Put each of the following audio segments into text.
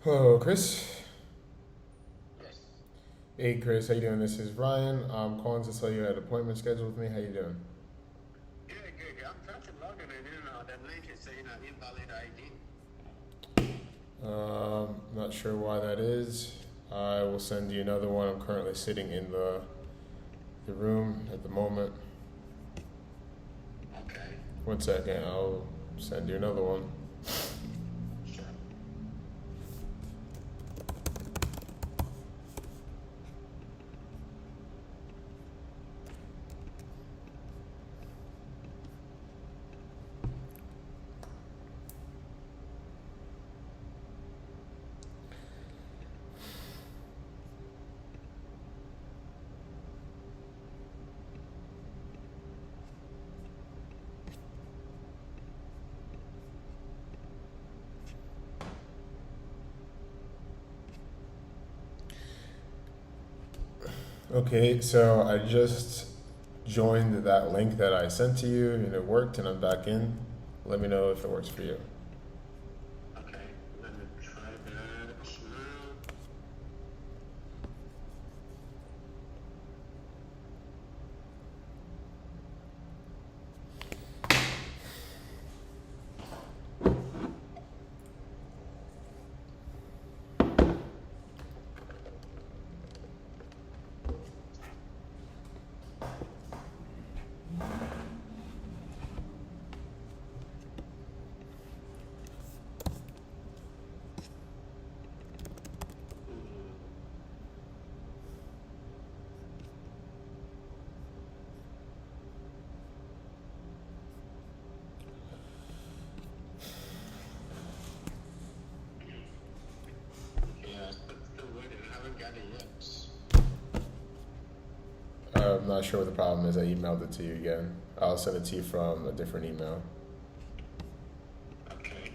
Hello, Chris. Yes. Hey, Chris. How you doing? This is Ryan. I'm calling to tell you I had an appointment scheduled with me. How you doing? Good. I'm trying to log in and that link is saying an invalid ID. Not sure why that is. I will send you another one. I'm currently sitting in the room at the moment. Okay. One second. I'll send you another one. Sure. Okay, so I just joined that link that I sent to you, and it worked, and I'm back in. Let me know if it works for you. Okay. Let me try that now. Yeah, but still waiting. I haven't got it yet. I'm not sure what the problem is. I emailed it to you again. I'll send it to you from a different email. Okay.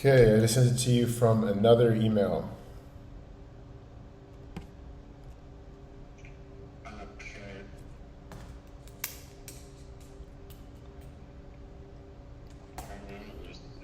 Okay, I just sent it to you from another email. Okay. Let's see.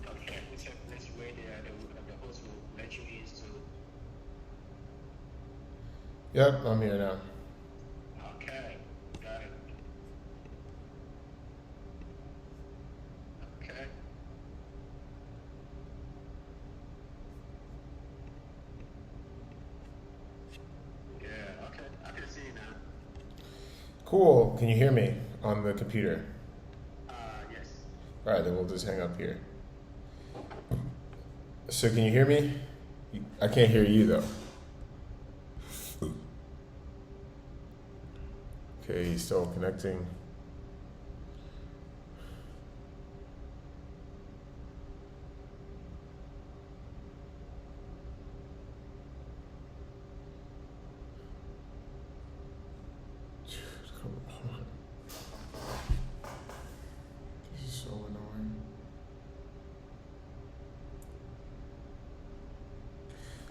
Okay. Let's wait there. The host will let you in soon. Yep, I'm here now. Okay. Got it. Okay. Yeah. Okay. I can see you now. Cool. Can you hear me on the computer? Yes. All right, then we'll just hang up here. So, can you hear me? I can't hear you though. Okay, he's still connecting. Come on. This is so annoying.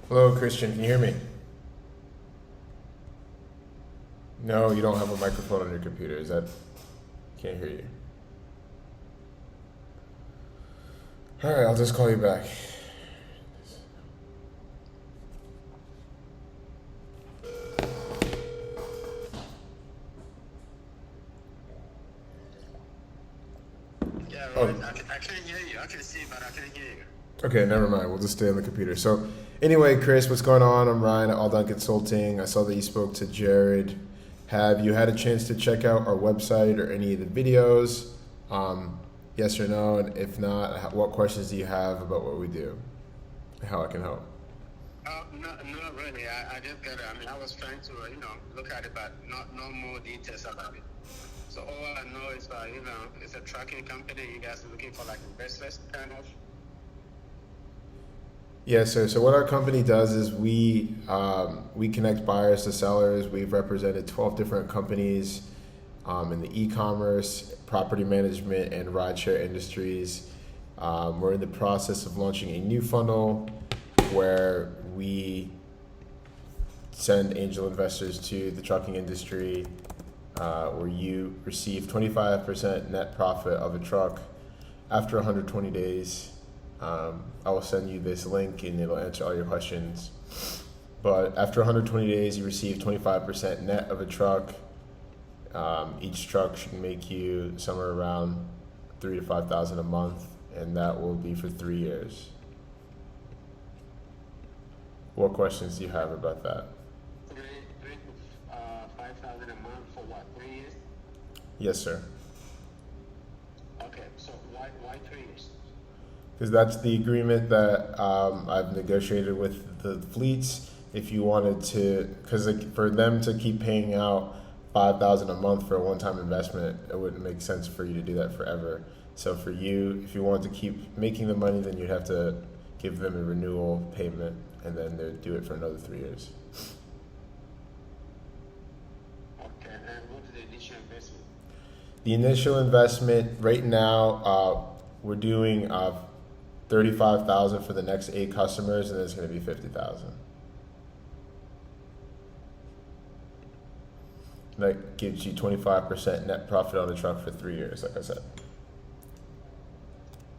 Hello, Christian. Can you hear me? No, you don't have a microphone on your computer. Is that? Can't hear you. All right, I'll just call you back. Yeah, Oh, right. I can't hear you. I can see, but I can't hear you. okay, never mind. We'll just stay on the computer. So, anyway, Chris, what's going on? I'm Ryan at All Done Consulting. I saw that you spoke to Jared. Have you had a chance to check out our website or any of the videos? Yes or no? And if not, what questions do you have about what we do? How I can help? Not really. I just got it. I mean, I was trying to, look at it, but not no more details about it. So all I know is that, it's a trucking company. You guys are looking for like investors, kind of. Yeah, so what our company does is we connect buyers to sellers. We've represented 12 different companies in the e-commerce, property management, and rideshare industries. We're in the process of launching a new funnel where we send angel investors to the trucking industry, where you receive 25% net profit of a truck after 120 days. I will send you this link and it'll answer all your questions. But after 120 days, you receive 25% net of a truck. Each truck should make you somewhere around $3,000 to $5,000 a month, and that will be for 3 years. What questions do you have about that? Three to 5,000 a month for what? 3 years? Yes, sir. Okay. So why 3 years? Because that's the agreement that I've negotiated with the fleets. If you wanted to, because for them to keep paying out $5,000 a month for a one-time investment, it wouldn't make sense for you to do that forever. So for you, if you wanted to keep making the money, then you'd have to give them a renewal payment, and then they'd do it for another 3 years. Okay. And what's the initial investment? The initial investment right now, we're doing $35,000 for the next 8 customers, and then it's going to be $50,000. That gives you 25% net profit on the truck for 3 years, like I said.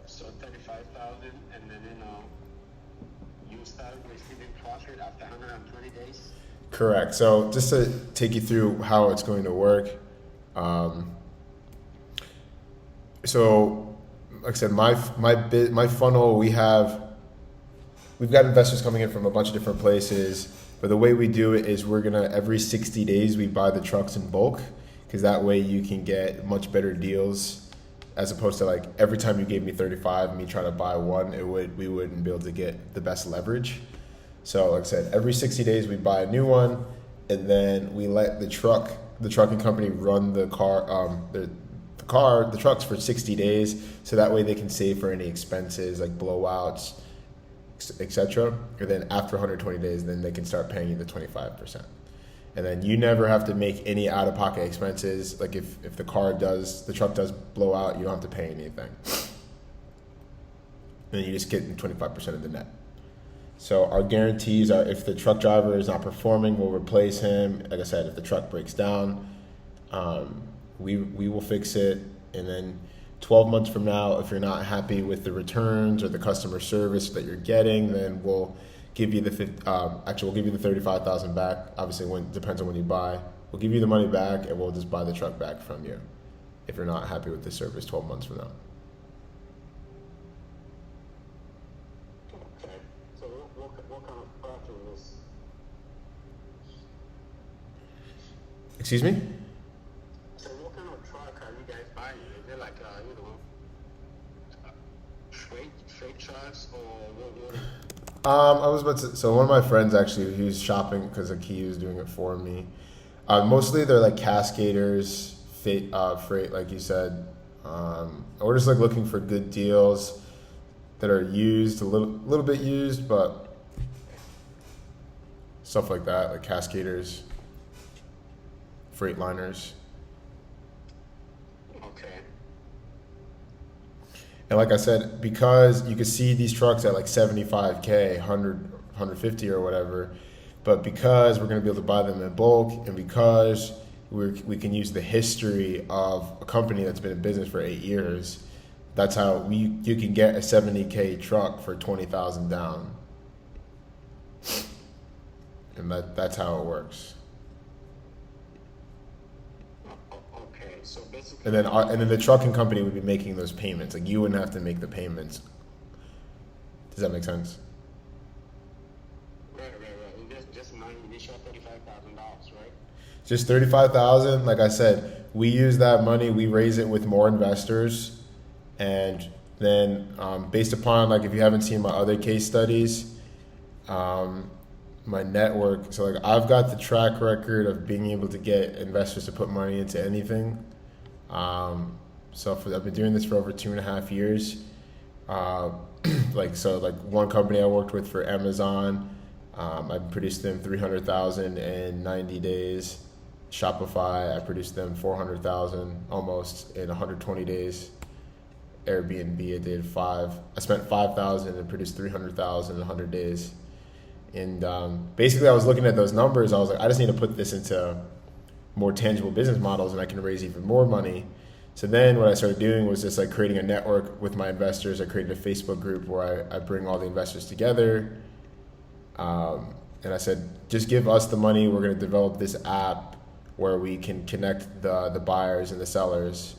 So 35,000, and then you start receiving profit after 120 days. Correct. So just to take you through how it's going to work. So, like I said, my funnel, we've got investors coming in from a bunch of different places. But the way we do it is we're gonna every 60 days we buy the trucks in bulk, because that way you can get much better deals, as opposed to like every time you gave me 35 and me trying to buy one, we wouldn't be able to get the best leverage. So like I said, every 60 days we buy a new one, and then we let the trucking company run the trucks for 60 days, so that way they can save for any expenses like blowouts, etc. And then after 120 days, then they can start paying you the 25%. And then you never have to make any out-of-pocket expenses. Like if the truck does blow out, you don't have to pay anything. And you just get 25% of the net. So our guarantees are, if the truck driver is not performing, we'll replace him. Like I said, if the truck breaks down, we will fix it. And then 12 months from now, if you're not happy with the returns or the customer service that you're getting, then we'll give you the $35,000 back. Obviously, depends on when you buy. We'll give you the money back, and we'll just buy the truck back from you if you're not happy with the service 12 months from now. Okay. So what kind of profit is? Excuse me? So what kind of truck are you guys buying? Is it like freight trucks, or what? I was about to. So one of my friends actually, he was shopping because like he was doing it for me. Mostly they're like cascaders, freight, like you said. We're just like looking for good deals that are used, a little bit used, but stuff like that, like cascaders, freight liners. Okay. And like I said, because you can see these trucks at like 75K, 150 or whatever. But because we're going to be able to buy them in bulk, and because we can use the history of a company that's been in business for 8 years, that's how you can get a 70K truck for 20,000 down, and that's how it works. Okay, so basically, And then the trucking company would be making those payments. Like, you wouldn't have to make the payments. Does that make sense? right. Just my initial $35,000, right? Just 35,000. Like I said, we use that money, we raise it with more investors, and then based upon, like, if you haven't seen my other case studies, my network. So, like, I've got the track record of being able to get investors to put money into anything. I've been doing this for over 2.5 years. Like one company I worked with for Amazon, I produced them 300,000 in 90 days. Shopify, I produced them 400,000 almost in 120 days. Airbnb, I spent 5,000 and produced 300,000 in 100 days. And basically, I was looking at those numbers. I was like, I just need to put this into more tangible business models, and I can raise even more money. So then what I started doing was just like creating a network with my investors. I created a Facebook group where I bring all the investors together. And I said, just give us the money. We're going to develop this app where we can connect the buyers and the sellers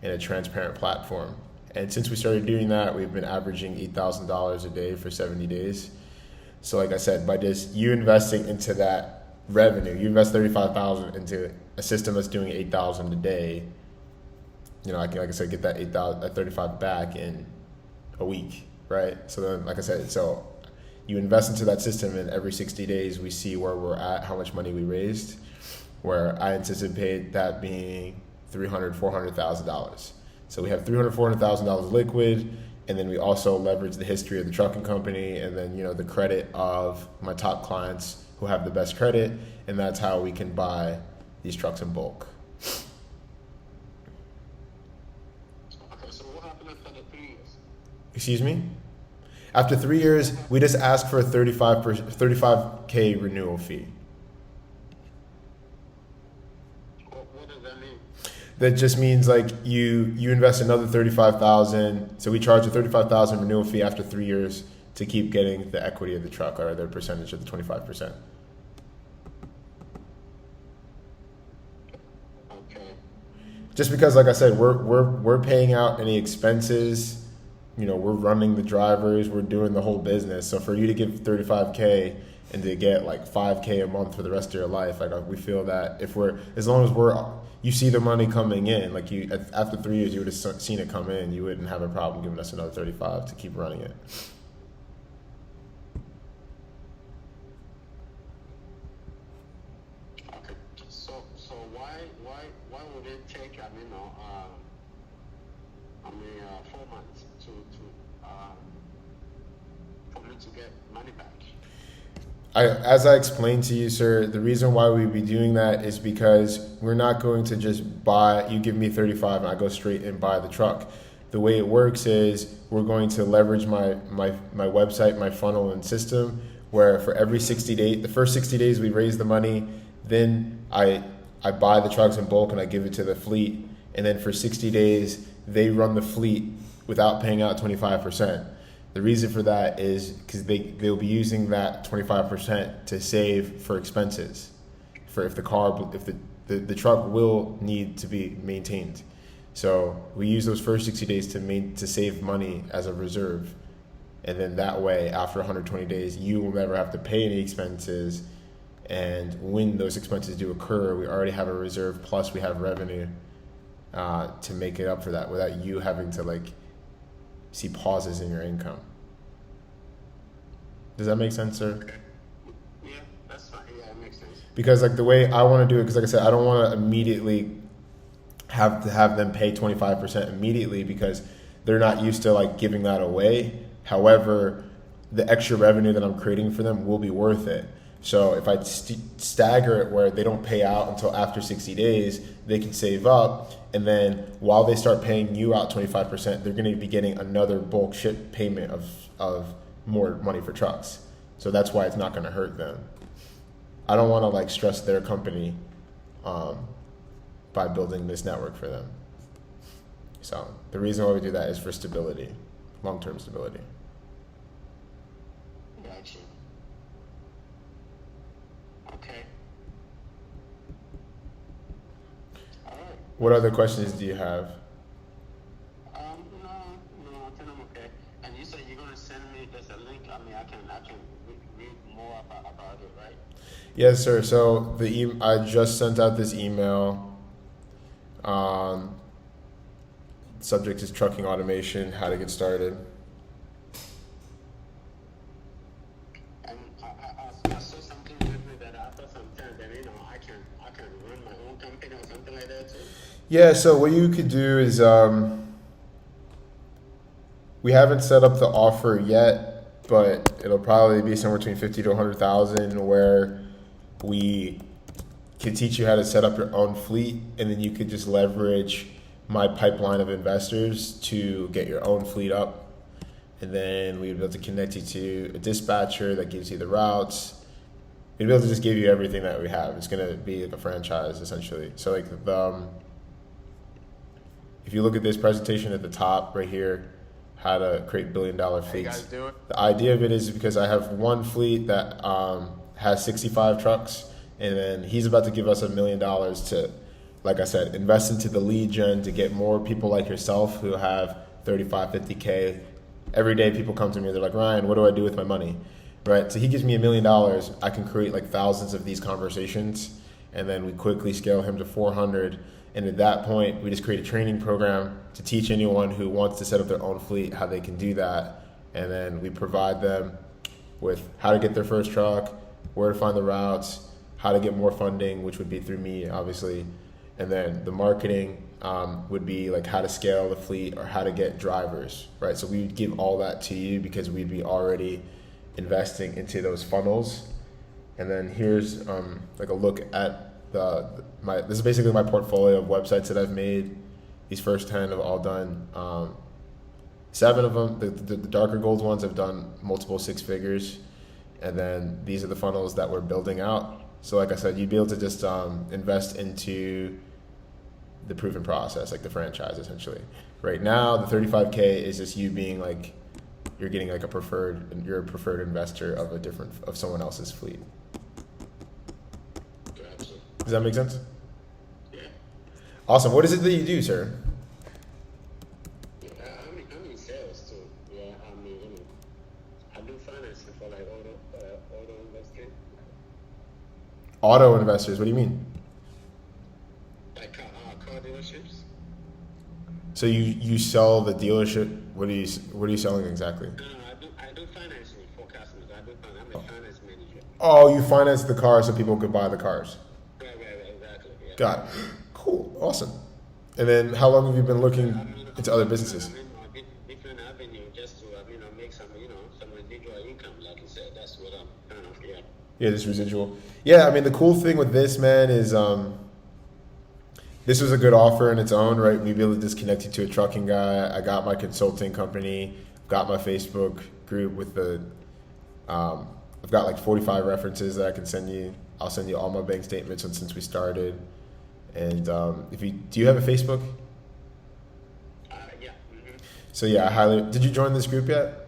in a transparent platform. And since we started doing that, we've been averaging $8,000 a day for 70 days. So like I said, by just you investing into that revenue, you invest 35,000 into a system that's doing 8,000 a day. I can, like I said, get that 35 back in a week, right? So then, like I said, so you invest into that system, and every 60 days we see where we're at, how much money we raised. Where I anticipate that being $300,000, $400,000. So we have $300,000, $400,000 liquid. And then we also leverage the history of the trucking company, and then, the credit of my top clients who have the best credit, and that's how we can buy these trucks in bulk. Okay, so what happened after the 3 years? Excuse me? After 3 years, we just ask for a 35K renewal fee. What does that mean? That just means like you invest another 35,000. So we charge a 35,000 renewal fee after 3 years to keep getting the equity of the truck, or their percentage of the 25%. Okay. Just because, like I said, we're paying out any expenses. We're running the drivers. We're doing the whole business. So for you to give 35K and to get like 5K a month for the rest of your life, like, we feel that as long as you see the money coming in, like after 3 years, you would have seen it come in. You wouldn't have a problem giving us another 35 to keep running it. Okay. So why would it take 4 months for me to get money back? As I explained to you, sir, the reason why we'd be doing that is because we're not going to just buy, you give me 35 and I go straight and buy the truck. The way it works is we're going to leverage my website, my funnel and system, where for every 60 days, the first 60 days we raise the money, then I buy the trucks in bulk and I give it to the fleet. And then for 60 days, they run the fleet without paying out 25%. The reason for that is because they'll be using that 25% to save for expenses, for if the truck will need to be maintained. So we use those first 60 days to save money as a reserve, and then that way, after 120 days, you will never have to pay any expenses. And when those expenses do occur, we already have a reserve, plus we have revenue to make it up for that, without you having to see pauses in your income. Does that make sense, sir? Okay. Yeah, that's fine. Yeah, it makes sense. Because the way I want to do it, because like I said, I don't want to immediately have them pay 25% immediately, because they're not used to giving that away. However, the extra revenue that I'm creating for them will be worth it. So if I stagger it where they don't pay out until after 60 days, they can save up. And then while they start paying you out 25%, they're going to be getting another bulk ship payment of more money for trucks. So that's why it's not going to hurt them. I don't want to like stress their company by building this network for them. So the reason why we do that is for stability, long-term stability. Gotcha. Okay. All right. What other questions do you have? No, I think I'm okay. And you said you're gonna send me. There's a link. I mean, I can read more about it, right? Yes, sir. So I just sent out this email. Subject is trucking automation, how to get started. And I saw something with me that after some time, then I can run my own company or something like that too. Yeah. So what you could do is we haven't set up the offer yet, but it'll probably be somewhere between 50 to 100,000, where we can teach you how to set up your own fleet, and then you could just leverage my pipeline of investors to get your own fleet up. And then we'd be able to connect you to a dispatcher that gives you the routes. We'd be able to just give you everything that we have. It's going to be like a franchise essentially. So like if you look at this presentation at the top right here, how to create billion-dollar fleets. How you guys doing? The idea of it is because I have one fleet that has 65 trucks, and then he's about to give us $1 million to, like I said, invest into the lead gen to get more people like yourself who have 35, 50K. Every day people come to me, they're like, Ryan, what do I do with my money? Right? So he gives me $1 million. I can create like thousands of these conversations, and then we quickly scale him to 400. And at that point, we just create a training program to teach anyone who wants to set up their own fleet how they can do that. And then we provide them with how to get their first truck, where to find the routes, how to get more funding, which would be through me, obviously. And then the marketing would be like how to scale the fleet or how to get drivers, right? So we would give all that to you because we'd be already investing into those funnels. And then here's like a look at this is basically my portfolio of websites that I've made. These first 10 have all done 7 of them. The darker gold ones have done multiple 6 figures. And then these are the funnels that we're building out. So like I said, you'd be able to just invest into the proven process, like the franchise essentially. Right now, the 35K is just you being like, you're getting like you're a preferred investor of someone else's fleet. Gotcha. Does that make sense? Yeah. Awesome. What is it that you do, sir? I'm in sales too. Yeah, I mean, I do financing for like auto investing. Auto investors. What do you mean? Like car dealerships. So you sell the dealership. What are you selling exactly? No, I do financing for customers. I'm a finance manager. Oh, you finance the cars so people could buy the cars. Right, exactly. Yeah. Got it. Cool. Awesome. And then how long have you been looking into other businesses? Different avenue just to make some residual income, like you said. That's what I'm kind of Yeah, this residual. Yeah, I mean the cool thing with this, man, is this was a good offer in its own, right? We'd be able to just connect you to a trucking guy. I got my consulting company, got my Facebook group with I've got like 45 references that I can send you. I'll send you all my bank statements since we started. And do you have a Facebook? yeah. Mm-hmm. So yeah, did you join this group yet?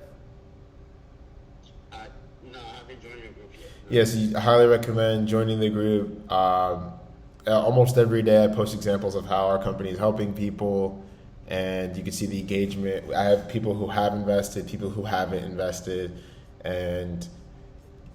No, I haven't joined your group yet. Yes, I highly recommend joining the group. Almost every day I post examples of how our company is helping people, and you can see the engagement. I have people who have invested, people who haven't invested, and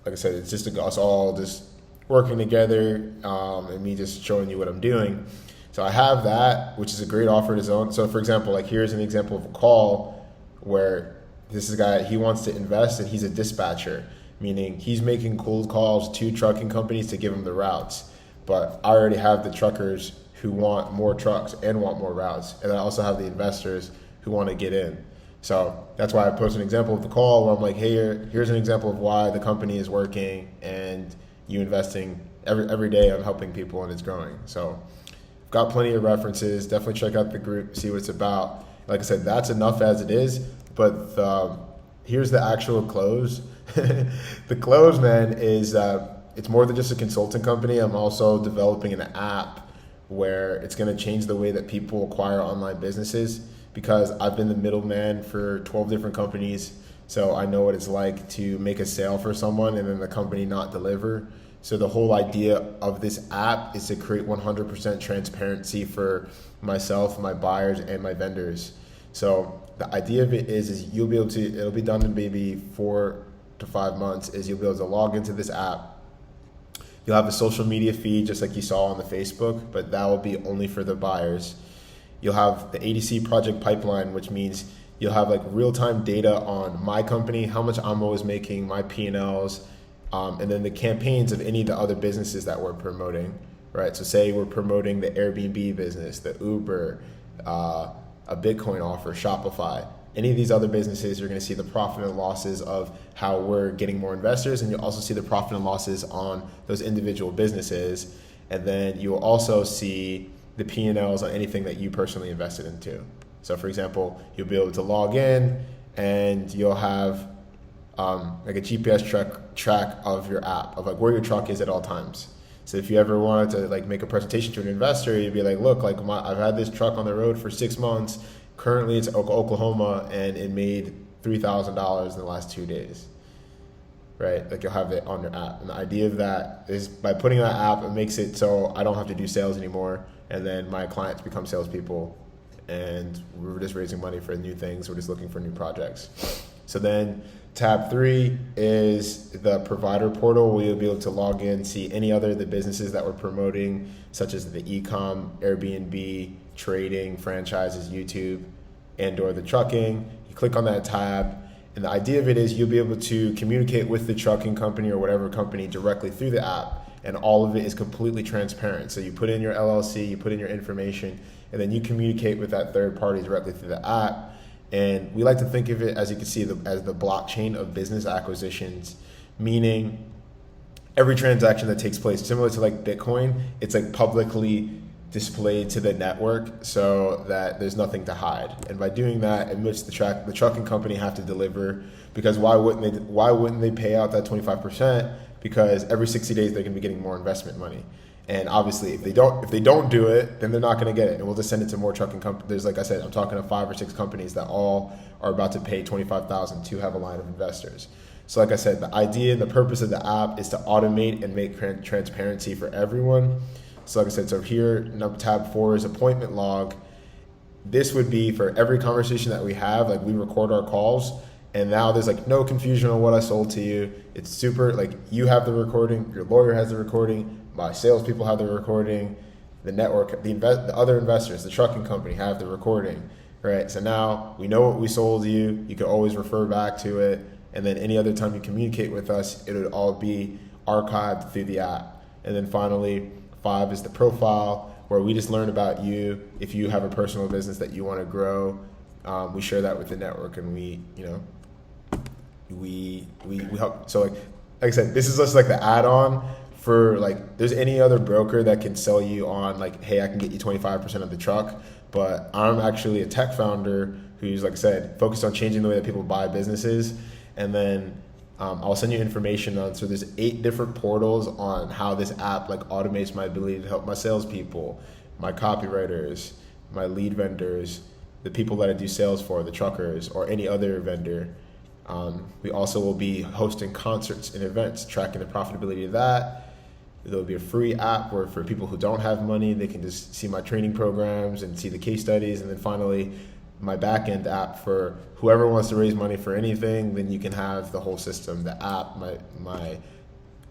like I said, it's just us all just working together and me just showing you what I'm doing. So I have that, which is a great offer to zone. So for example, like here's an example of a call where this is a guy, he wants to invest and he's a dispatcher, meaning he's making cold calls to trucking companies to give him the routes. But I already have the truckers who want more trucks and want more routes. And I also have the investors who want to get in. So that's why I post an example of the call where I'm like, hey, here's an example of why the company is working and you investing every day. I'm helping people and it's growing. So I've got plenty of references. Definitely check out the group, see what it's about. Like I said, that's enough as it is. But here's the actual close. The close, man, is it's more than just a consulting company. I'm also developing an app where it's going to change the way that people acquire online businesses, because I've been the middleman for 12 different companies. So I know what it's like to make a sale for someone and then the company not deliver. So the whole idea of this app is to create 100% transparency for myself, my buyers, and my vendors. So the idea of it is you'll be able to, it'll be done in maybe 4 to 5 months, is you'll be able to log into this app. You'll have a social media feed just like you saw on the Facebook, but that will be only for the buyers. You'll have the ADC project pipeline, which means you'll have like real-time data on my company, how much I'm always making, my P&Ls, and then the campaigns of any of the other businesses that we're promoting, right? So say we're promoting the Airbnb business, the Uber, a Bitcoin offer, Shopify. Any of these other businesses, you're going to see the profit and losses of how we're getting more investors, and you'll also see the profit and losses on those individual businesses. And then you'll also see the P&Ls on anything that you personally invested into. So for example, you'll be able to log in and you'll have like a GPS track of your app, of like where your truck is at all times. So if you ever wanted to like make a presentation to an investor, you'd be like, look, like I've had this truck on the road for 6 months. Currently it's Oklahoma and it made $3,000 in the last 2 days, right? Like you'll have it on your app. And the idea of that is by putting that app, it makes it so I don't have to do sales anymore. And then my clients become salespeople and we're just raising money for new things. We're just looking for new projects. So then tab 3 is the provider portal where you'll be able to log in, see any other of the businesses that we're promoting, such as the e-com, Airbnb, trading, franchises, YouTube, and or the trucking. You click on that tab, and the idea of it is you'll be able to communicate with the trucking company or whatever company directly through the app, and all of it is completely transparent. So you put in your LLC, you put in your information, and then you communicate with that third party directly through the app. And we like to think of it, as you can see, as the blockchain of business acquisitions, meaning every transaction that takes place, similar to like Bitcoin, it's like publicly displayed to the network so that there's nothing to hide. And by doing that, it makes the trucking company have to deliver, because why wouldn't they pay out that 25%? Because every 60 days they're going to be getting more investment money. And obviously, if they don't do it, then they're not going to get it. And we'll just send it to more trucking companies. There's, like I said, I'm talking to 5 or 6 companies that all are about to pay $25,000 to have a line of investors. So like I said, the idea and the purpose of the app is to automate and make transparency for everyone. So like I said, so here, tab 4 is appointment log. This would be for every conversation that we have, like we record our calls, and now there's like no confusion on what I sold to you. It's super, like you have the recording, your lawyer has the recording, my salespeople have the recording, the network, the other investors, the trucking company have the recording, right? So now we know what we sold you. You can always refer back to it. And then any other time you communicate with us, it would all be archived through the app. And then finally, 5 is the profile, where we just learn about you. If you have a personal business that you want to grow, we share that with the network, and we help. So like I said, this is just like the add-on for like, there's any other broker that can sell you on like, hey, I can get you 25% of the truck, but I'm actually a tech founder who's, like I said, focused on changing the way that people buy businesses. And then I'll send you information on, so there's 8 different portals on how this app like automates my ability to help my salespeople, my copywriters, my lead vendors, the people that I do sales for, the truckers, or any other vendor. We also will be hosting concerts and events, tracking the profitability of that. There'll be a free app where for people who don't have money, they can just see my training programs and see the case studies. And then finally, my back-end app for whoever wants to raise money for anything, then you can have the whole system, the app, my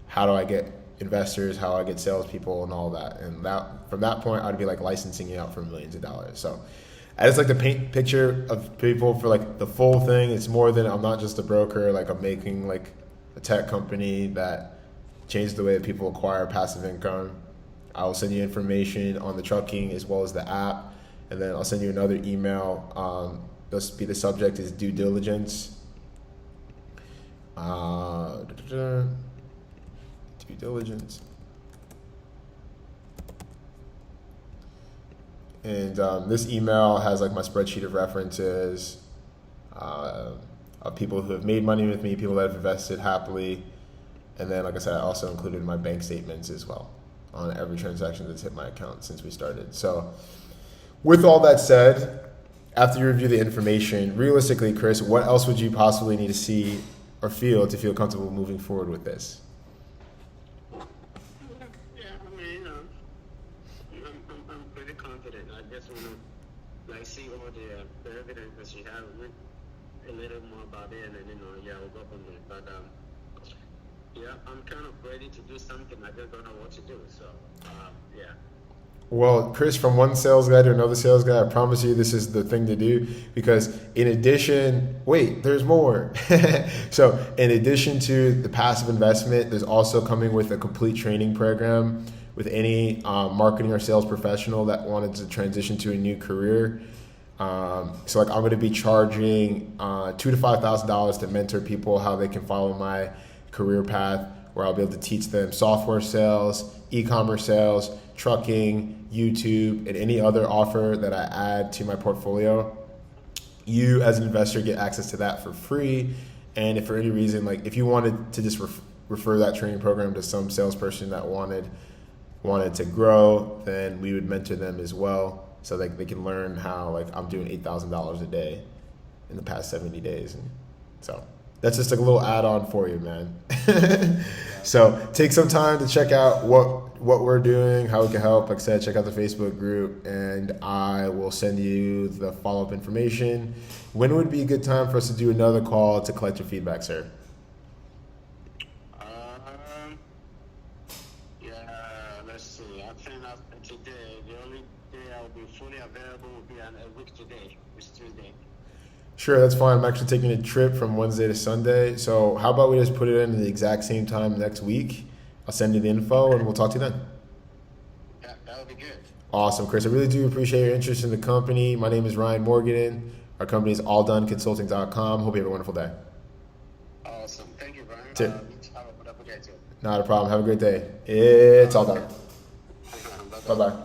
how do I get investors, how I get salespeople and all that. And that from that point, I'd be like licensing you out for millions of dollars. So I just like to paint a picture of people for like the full thing. It's more than, I'm not just a broker, like I'm making like a tech company that changes the way that people acquire passive income. I will send you information on the trucking as well as the app. And then I'll send you another email. This be the subject is due diligence. Due diligence. And this email has like my spreadsheet of references, of people who have made money with me, people that have invested happily. And then, like I said, I also included my bank statements as well on every transaction that's hit my account since we started. So with all that said, after you review the information, realistically, Chris, what else would you possibly need to see or feel to feel comfortable moving forward with this? Yeah, I mean, I'm pretty confident. I just want to like see all the evidence that she has, read a little more about it, and then we'll go from there. But yeah, I'm kind of ready to do something. I just don't know what to do. So yeah. Well, Chris, from one sales guy to another sales guy, I promise you this is the thing to do, because in addition, wait, there's more. So in addition to the passive investment, there's also coming with a complete training program with any marketing or sales professional that wanted to transition to a new career. So like I'm going to be charging $2,000 to $5,000 to mentor people how they can follow my career path, where I'll be able to teach them software sales, e-commerce sales, trucking, YouTube, and any other offer that I add to my portfolio. You as an investor get access to that for free. And if for any reason, like if you wanted to just refer that training program to some salesperson that wanted to grow, then we would mentor them as well, so that they can learn how, like, I'm doing $8,000 a day in the past 70 days. And so that's just like a little add-on for you, man. So take some time to check out what we're doing, how we can help. Like I said, check out the Facebook group, and I will send you the follow-up information. When would be a good time for us to do another call to collect your feedback, sir? Yeah, let's see. I think after today, the only day I'll be fully available will be a week today, which is Tuesday. Sure, that's fine. I'm actually taking a trip from Wednesday to Sunday. So how about we just put it in the exact same time next week? I'll send you the info and we'll talk to you then. Yeah, that would be good. Awesome, Chris. I really do appreciate your interest in the company. My name is Ryan Morgan. Our company is alldoneconsulting.com. Hope you have a wonderful day. Awesome. Thank you, Brian. Tip. Have a wonderful day, too. Not a problem. Have a great day. It's all done. Bye-bye. Bye-bye.